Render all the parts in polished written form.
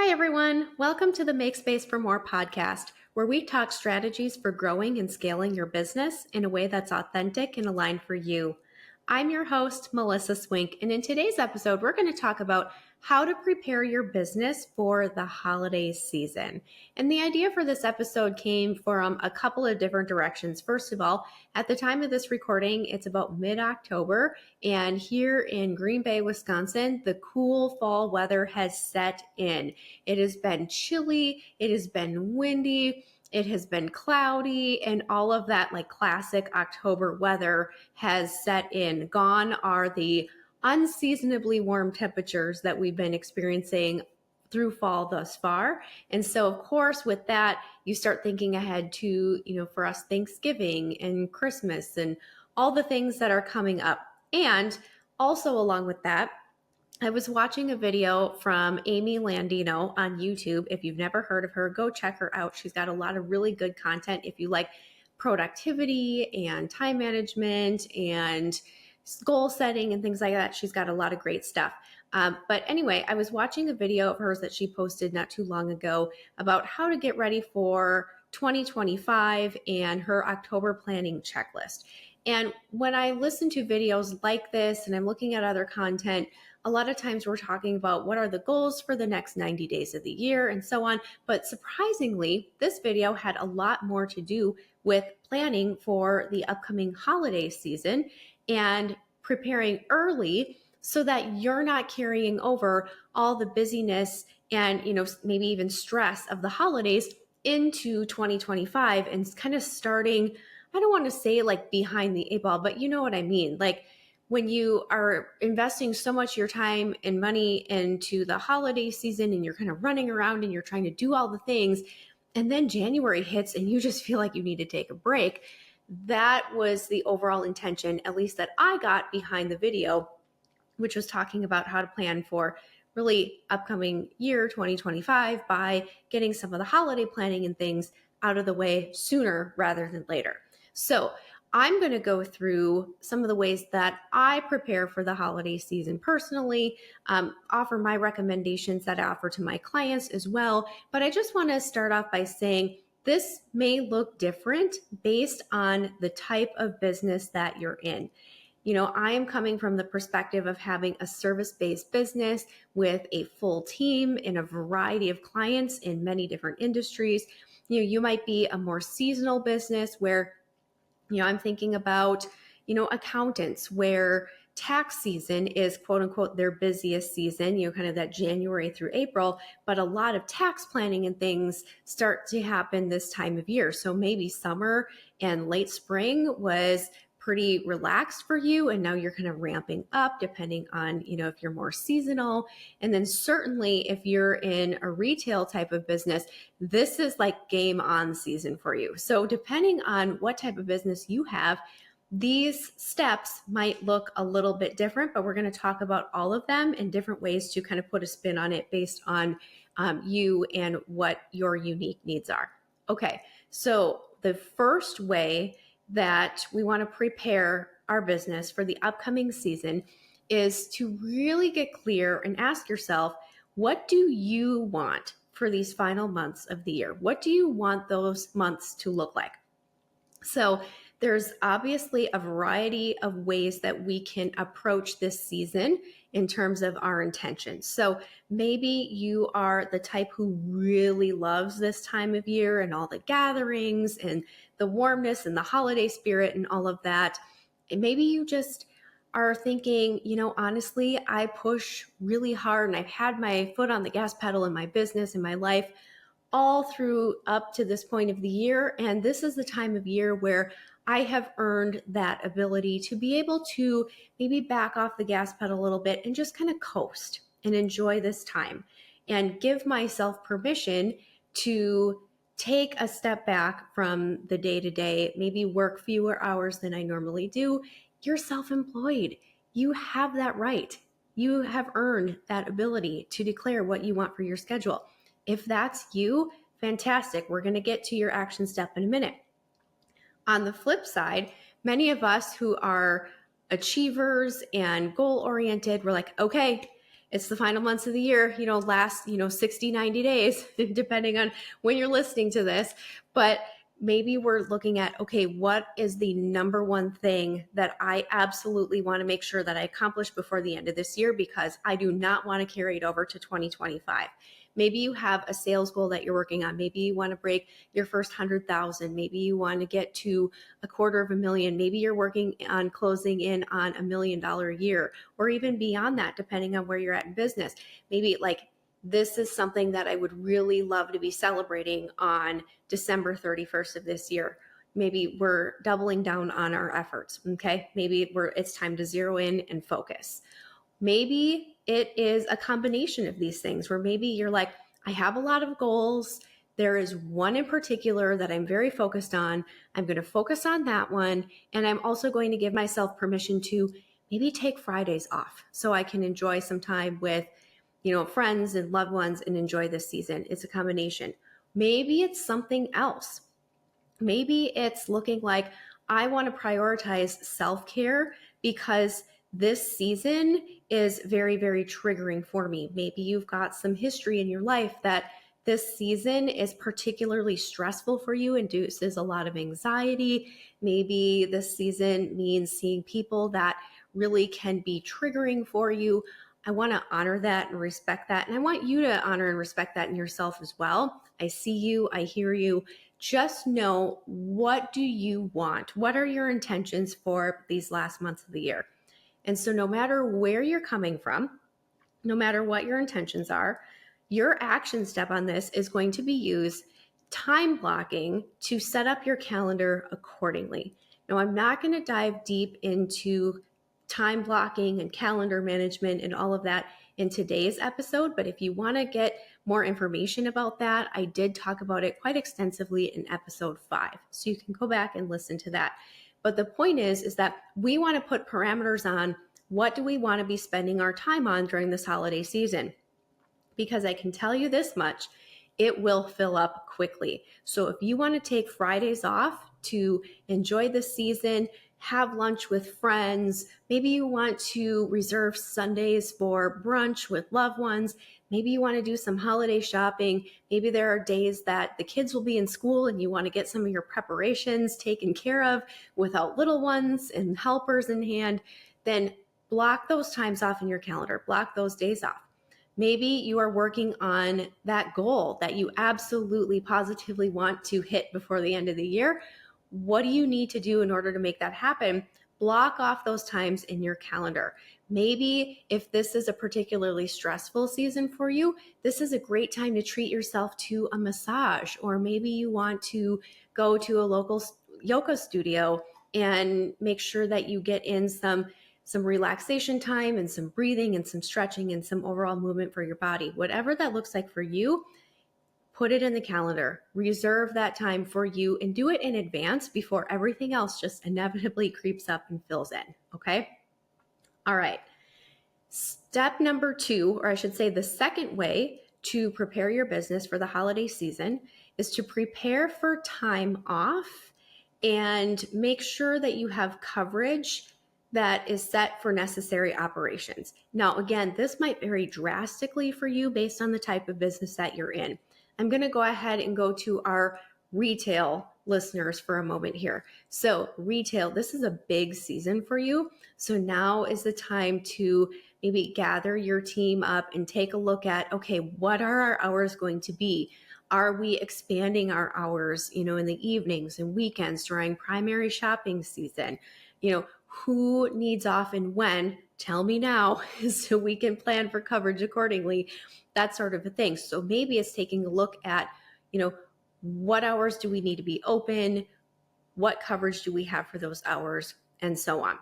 Hi, everyone. Welcome to the Make Space for More podcast, where we talk strategies for growing and scaling your business in a way that's authentic and aligned for you. I'm your host, Melissa Swink, and in today's episode, we're going to talk about how to prepare your business for the holiday season. And the idea for this episode came from a couple of different directions. First of all, at the time of this recording, it's about mid-October, and here in Green Bay, Wisconsin, the cool fall weather has set in. It has been chilly, it has been windy, it has been cloudy, and all of that like classic October weather has set in. Gone are the unseasonably warm temperatures that we've been experiencing through fall thus far. And so, of course, with that, you start thinking ahead to, for us, Thanksgiving and Christmas and all the things that are coming up. And also along with that, I was watching a video from Amy Landino on YouTube. If you've never heard of her, go check her out. She's got a lot of really good content. If you like productivity and time management and goal setting and things like that, she's got a lot of great stuff. But anyway, I was watching a video of hers that she posted not too long ago about how to get ready for 2025 and her October planning checklist. And when I listen to videos like this and I'm looking at other content, a lot of times we're talking about what are the goals for the next 90 days of the year and so on. But surprisingly, this video had a lot more to do with planning for the upcoming holiday season and preparing early so that you're not carrying over all the busyness and, maybe even stress of the holidays into 2025 and kind of starting, I don't want to say like behind the eight ball, but you know what I mean? Like when you are investing so much of your time and money into the holiday season and you're kind of running around and you're trying to do all the things, and then January hits and you just feel like you need to take a break. That was the overall intention, at least that I got behind the video, which was talking about how to plan for really upcoming year 2025 by getting some of the holiday planning and things out of the way sooner rather than later. So I'm going to go through some of the ways that I prepare for the holiday season personally, offer my recommendations that I offer to my clients as well. But I just want to start off by saying this may look different based on the type of business that you're in. I am coming from the perspective of having a service-based business with a full team and a variety of clients in many different industries. You might be a more seasonal business where I'm thinking about, accountants where tax season is quote unquote their busiest season, kind of that January through April, but a lot of tax planning and things start to happen this time of year. So maybe summer and late spring was pretty relaxed for you. And now you're kind of ramping up depending on, if you're more seasonal. And then certainly if you're in a retail type of business, this is like game on season for you. So depending on what type of business you have, these steps might look a little bit different, but we're going to talk about all of them in different ways to kind of put a spin on it based on you and what your unique needs are. Okay, so the first way that we want to prepare our business for the upcoming season is to really get clear and ask yourself, what do you want for these final months of the year? What do you want those months to look like? So there's obviously a variety of ways that we can approach this season in terms of our intentions. So maybe you are the type who really loves this time of year and all the gatherings and the warmness and the holiday spirit and all of that. And maybe you just are thinking, honestly, I push really hard and I've had my foot on the gas pedal in my business and my life all through up to this point of the year. And this is the time of year where I have earned that ability to be able to maybe back off the gas pedal a little bit and just kind of coast and enjoy this time and give myself permission to take a step back from the day-to-day, maybe work fewer hours than I normally do. You're self-employed. You have that right. You have earned that ability to declare what you want for your schedule. If that's you, fantastic. We're going to get to your action step in a minute. On the flip side, many of us who are achievers and goal-oriented, we're like, okay, it's the final months of the year, last, 60, 90 days, depending on when you're listening to this. But maybe we're looking at, okay, what is the number one thing that I absolutely want to make sure that I accomplish before the end of this year, because I do not want to carry it over to 2025. Maybe you have a sales goal that you're working on. Maybe you want to break your first 100,000. Maybe you want to get to $250,000. Maybe you're working on closing in on $1 million a year, or even beyond that, depending on where you're at in business. Maybe this is something that I would really love to be celebrating on December 31st of this year. Maybe we're doubling down on our efforts. Okay. Maybe it's time to zero in and focus. Maybe it is a combination of these things where maybe you're like, I have a lot of goals. There is one in particular that I'm very focused on. I'm going to focus on that one. And I'm also going to give myself permission to maybe take Fridays off so I can enjoy some time with, friends and loved ones and enjoy this season. It's a combination. Maybe it's something else. Maybe it's looking like I want to prioritize self-care because this season is very, very triggering for me. Maybe you've got some history in your life that this season is particularly stressful for you, induces a lot of anxiety. Maybe this season means seeing people that really can be triggering for you. I want to honor that and respect that. And I want you to honor and respect that in yourself as well. I see you, I hear you. Just know, what do you want? What are your intentions for these last months of the year? And so no matter where you're coming from, no matter what your intentions are, your action step on this is going to be use time blocking to set up your calendar accordingly. Now, I'm not going to dive deep into time blocking and calendar management and all of that in today's episode, but if you want to get more information about that, I did talk about it quite extensively in episode 5. So you can go back and listen to that. But the point is that we want to put parameters on what do we want to be spending our time on during this holiday season. Because I can tell you this much, it will fill up quickly. So if you want to take Fridays off to enjoy the season, have lunch with friends, maybe you want to reserve Sundays for brunch with loved ones, maybe you want to do some holiday shopping, maybe there are days that the kids will be in school and you want to get some of your preparations taken care of without little ones and helpers in hand, then block those times off in your calendar, block those days off. Maybe you are working on that goal that you absolutely positively want to hit before the end of the year. What do you need to do in order to make that happen? Block off those times in your calendar. Maybe if this is a particularly stressful season for you, this is a great time to treat yourself to a massage, or maybe you want to go to a local yoga studio and make sure that you get in some relaxation time and some breathing and some stretching and some overall movement for your body. Whatever that looks like for you, put it in the calendar, reserve that time for you, and do it in advance before everything else just inevitably creeps up and fills in, okay? All right. Step number 2, or I should say the second way to prepare your business for the holiday season, is to prepare for time off and make sure that you have coverage that is set for necessary operations. Now, again, this might vary drastically for you based on the type of business that you're in. I'm going to go ahead and go to our retail listeners for a moment here. So retail, this is a big season for you. So now is the time to maybe gather your team up and take a look at, okay, what are our hours going to be? Are we expanding our hours, in the evenings and weekends during primary shopping season? Who needs off and when? Tell me now so we can plan for coverage accordingly, that sort of a thing. So maybe it's taking a look at, what hours do we need to be open? What coverage do we have for those hours? And so on.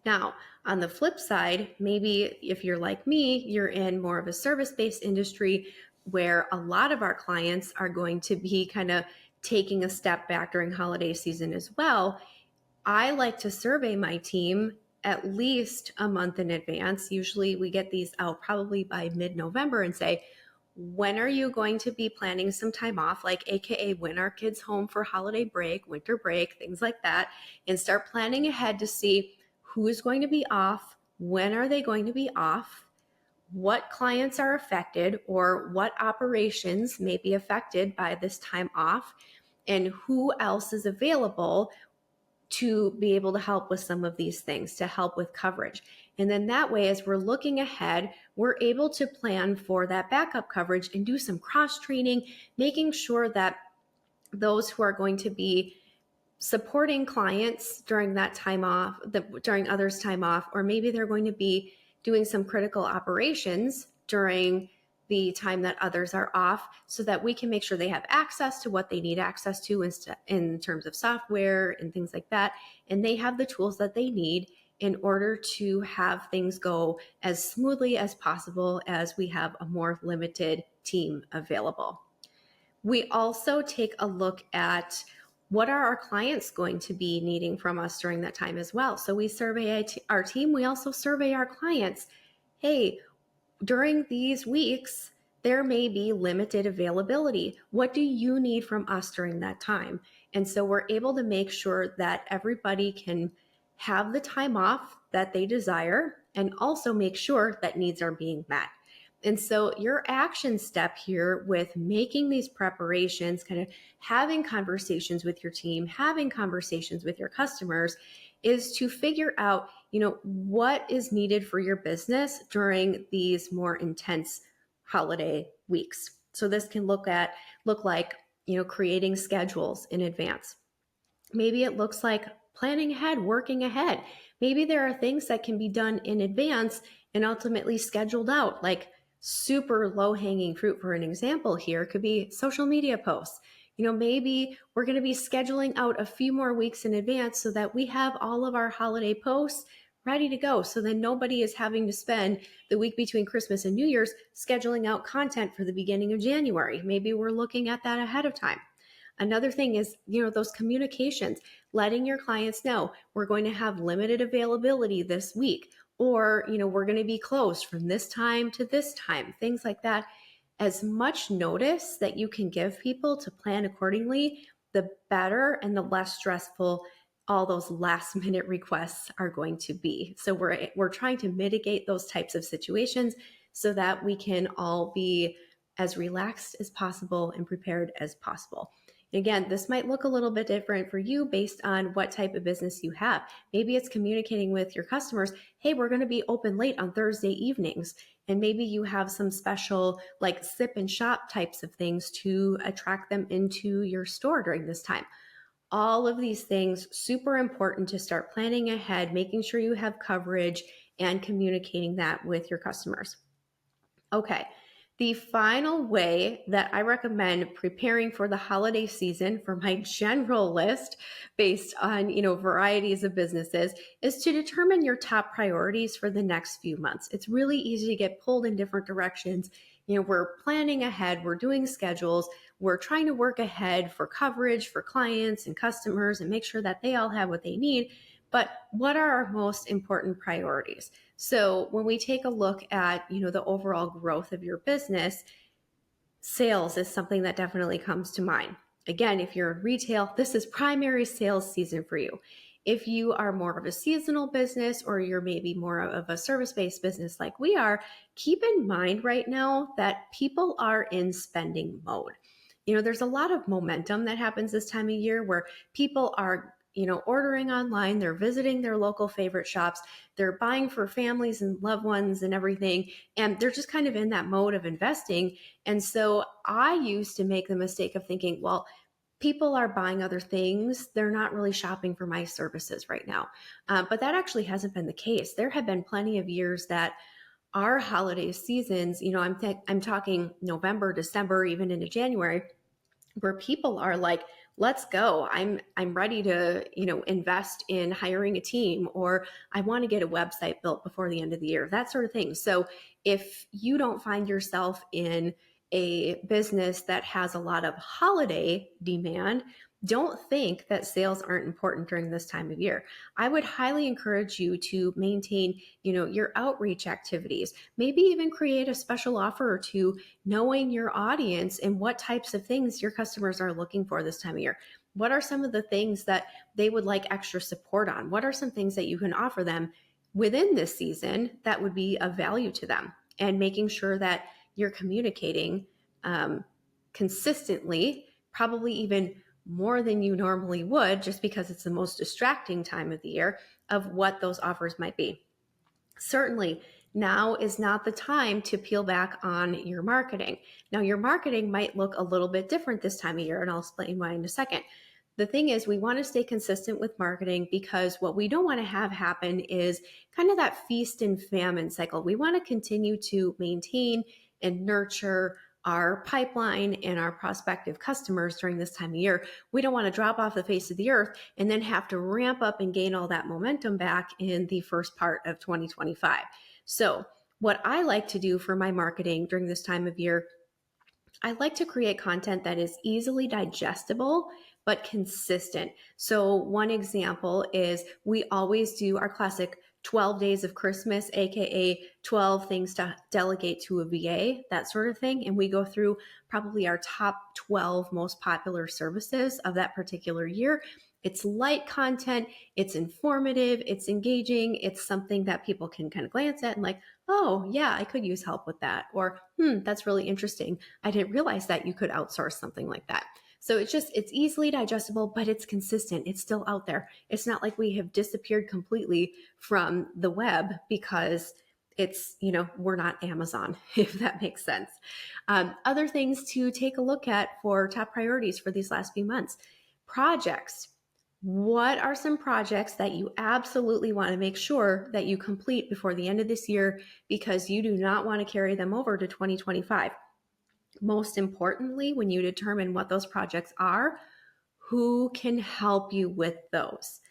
Now, on the flip side, maybe if you're like me, you're in more of a service-based industry where a lot of our clients are going to be kind of taking a step back during holiday season as well. I like to survey my team at least a month in advance. Usually we get these out probably by mid-November and say, when are you going to be planning some time off? Like AKA when are kids home for holiday break, winter break, things like that, and start planning ahead to see who is going to be off, when are they going to be off, what clients are affected or what operations may be affected by this time off, and who else is available to be able to help with some of these things, to help with coverage. And then that way, as we're looking ahead, we're able to plan for that backup coverage and do some cross training, making sure that those who are going to be supporting clients during that time off, during others' time off, or maybe they're going to be doing some critical operations during the time that others are off, so that we can make sure they have access to what they need access to in terms of software and things like that. And they have the tools that they need in order to have things go as smoothly as possible as we have a more limited team available. We also take a look at what are our clients going to be needing from us during that time as well. So we survey our team. We also survey our clients. Hey, during these weeks, there may be limited availability. What do you need from us during that time? And so we're able to make sure that everybody can have the time off that they desire and also make sure that needs are being met. And so your action step here with making these preparations, kind of having conversations with your team, having conversations with your customers, is to figure out, what is needed for your business during these more intense holiday weeks. So this can look like, creating schedules in advance. Maybe it looks like planning ahead, working ahead. Maybe there are things that can be done in advance and ultimately scheduled out, like super low-hanging fruit. For an example here could be social media posts. Maybe we're going to be scheduling out a few more weeks in advance so that we have all of our holiday posts ready to go. So then nobody is having to spend the week between Christmas and New Year's scheduling out content for the beginning of January. Maybe we're looking at that ahead of time. Another thing is, those communications, letting your clients know we're going to have limited availability this week, or, we're going to be closed from this time to this time, things like that. As much notice that you can give people to plan accordingly, the better and the less stressful all those last minute requests are going to be. So we're trying to mitigate those types of situations so that we can all be as relaxed as possible and prepared as possible. Again, this might look a little bit different for you based on what type of business you have. Maybe it's communicating with your customers, hey, we're going to be open late on Thursday evenings. And maybe you have some special like sip and shop types of things to attract them into your store during this time. All of these things, super important to start planning ahead, making sure you have coverage and communicating that with your customers. Okay. The final way that I recommend preparing for the holiday season for my general list based on, varieties of businesses is to determine your top priorities for the next few months. It's really easy to get pulled in different directions. We're planning ahead, we're doing schedules, we're trying to work ahead for coverage for clients and customers and make sure that they all have what they need. But what are our most important priorities? So when we take a look at, the overall growth of your business, sales is something that definitely comes to mind. Again, if you're in retail, this is primary sales season for you. If you are more of a seasonal business or you're maybe more of a service-based business like we are, keep in mind right now that people are in spending mode. There's a lot of momentum that happens this time of year where people are ordering online, they're visiting their local favorite shops, they're buying for families and loved ones and everything, and they're just kind of in that mode of investing. And so I used to make the mistake of thinking, well, people are buying other things, they're not really shopping for my services right now. But that actually hasn't been the case. There have been plenty of years that our holiday seasons, I'm talking November, December, even into January, where people are like, let's go. I'm ready to, invest in hiring a team, or I want to get a website built before the end of the year, that sort of thing. So if you don't find yourself in a business that has a lot of holiday demand, don't think that sales aren't important during this time of year. I would highly encourage you to maintain, your outreach activities, maybe even create a special offer or two, knowing your audience and what types of things your customers are looking for this time of year. What are some of the things that they would like extra support on? What are some things that you can offer them within this season that would be of value to them? and making sure that you're communicating consistently, probably even more than you normally would, just because it's the most distracting time of the year, of what those offers might be. Certainly, now is not the time to peel back on your marketing. Now, your marketing might look a little bit different this time of year, and I'll explain why in a second. The thing is, we want to stay consistent with marketing, because what we don't want to have happen is kind of that feast and famine cycle. We want to continue to maintain and nurture our pipeline and our prospective customers during this time of year. We don't want to drop off the face of the earth and then have to ramp up and gain all that momentum back in the first part of 2025. So what I like to do for my marketing during this time of year, I like to create content that is easily digestible but consistent. So one example is we always do our classic 12 days of Christmas, aka 12 things to delegate to a VA, that sort of thing. And we go through probably our top 12 most popular services of that particular year. It's light content, it's informative, it's engaging, it's something that people can kind of glance at and like, oh yeah, I could use help with that. Or, that's really interesting. I didn't realize that you could outsource something like that. So it's easily digestible, but it's consistent. It's still out there. It's not like we have disappeared completely from the web because we're not Amazon, if that makes sense. Other things to take a look at for top priorities for these last few months. Projects. What are some projects that you absolutely want to make sure that you complete before the end of this year, because you do not want to carry them over to 2025? Most importantly, when you determine what those projects are, who can help you with those?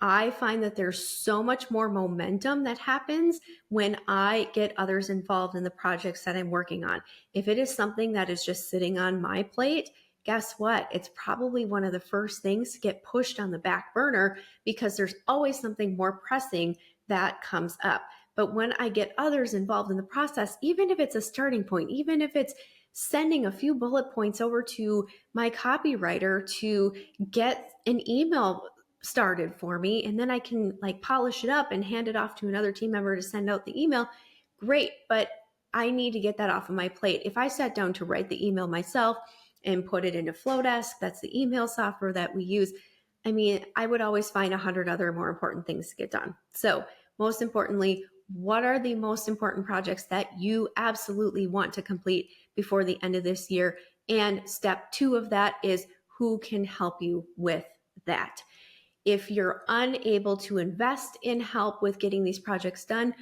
I find that there's so much more momentum that happens when I get others involved in the projects that I'm working on. If it is something that is just sitting on my plate, guess what? It's probably one of the first things to get pushed on the back burner, because there's always something more pressing that comes up. But when I get others involved in the process, even if it's a starting point, even if it's sending a few bullet points over to my copywriter to get an email started for me, and then I can polish it up and hand it off to another team member to send out the email, great. But I need to get that off of my plate. If I sat down to write the email myself and put it into Flowdesk, that's the email software that we use, I would always find 100 other more important things to get done. So most importantly, what are the most important projects that you absolutely want to complete before the end of this year? And step 2 of that is who can help you with that. If you're unable to invest in help with getting these projects done,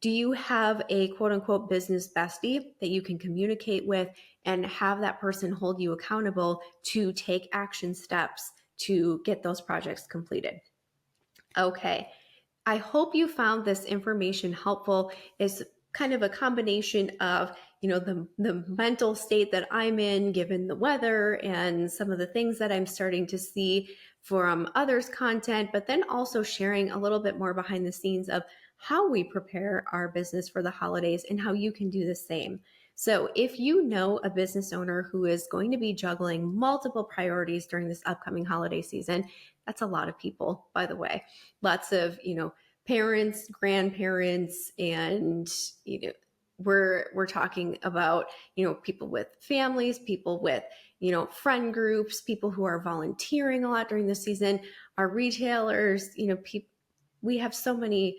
do you have a quote unquote business bestie that you can communicate with and have that person hold you accountable to take action steps to get those projects completed? Okay. I hope you found this information helpful. It's kind of a combination of, the mental state that I'm in given the weather and some of the things that I'm starting to see from others' content, but then also sharing a little bit more behind the scenes of how we prepare our business for the holidays and how you can do the same. So if you know a business owner who is going to be juggling multiple priorities during this upcoming holiday season, that's a lot of people, by the way. Lots of, parents, grandparents, and, we're talking about, people with families, people with, friend groups, people who are volunteering a lot during the season, our retailers, we have so many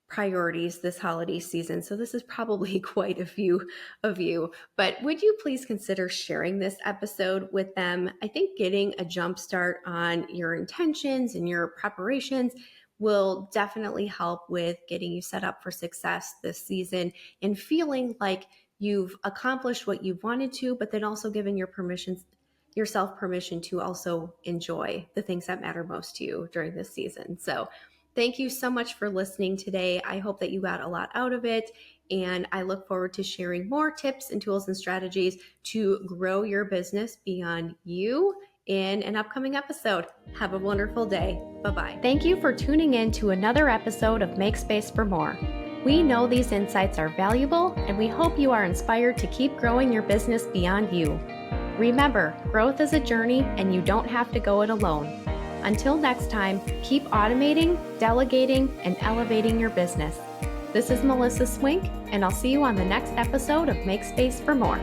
priorities this holiday season. So this is probably quite a few of you, but would you please consider sharing this episode with them? I think getting a jump start on your intentions and your preparations will definitely help with getting you set up for success this season and feeling like you've accomplished what you've wanted to, but then also given yourself permission to also enjoy the things that matter most to you during this season. So thank you so much for listening today. I hope that you got a lot out of it, and I look forward to sharing more tips and tools and strategies to grow your business beyond you in an upcoming episode. Have a wonderful day. Bye-bye. Thank you for tuning in to another episode of Make Space for More. We know these insights are valuable, and we hope you are inspired to keep growing your business beyond you. Remember, growth is a journey, and you don't have to go it alone. Until next time, keep automating, delegating, and elevating your business. This is Melissa Swink, and I'll see you on the next episode of Make Space for More.